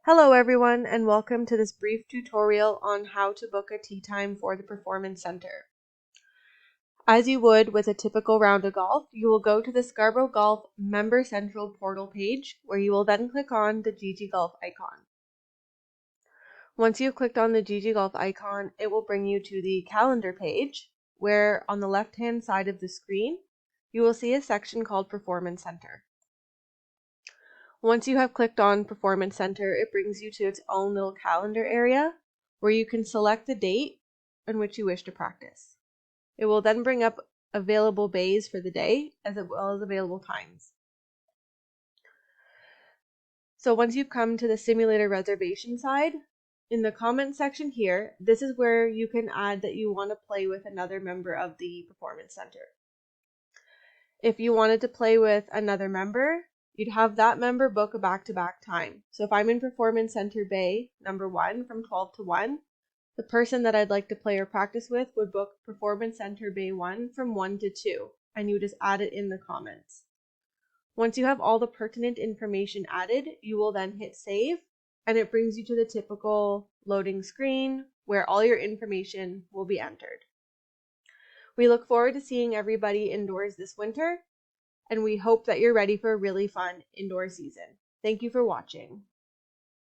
Hello everyone, and welcome to this brief tutorial on how to book a tee time for the Performance Center. As you would with a typical round of golf, you will go to the Scarborough Golf Member Central portal page, where you will then click on the GG Golf icon. Once you've clicked on the GG Golf icon, it will bring you to the calendar page, where on the left-hand side of the screen, you will see a section called Performance Center. Once you have clicked on Performance Center, it brings you to its own little calendar area where you can select the date in which you wish to practice. It will then bring up available bays for the day as well as available times. So once you've come to the simulator reservation side, in the comments section here, this is where you can add that you want to play with another member of the Performance Center. If you wanted to play with another member, you'd have that member book a back-to-back time. So if I'm in Performance Center Bay number 1 from 12 to 1, the person that I'd like to play or practice with would book Performance Center Bay 1 from 1 to 2, and you would just add it in the comments. Once you have all the pertinent information added, you will then hit save, and it brings you to the typical loading screen where all your information will be entered. We look forward to seeing everybody indoors this winter, and we hope that you're ready for a really fun indoor season. Thank you for watching.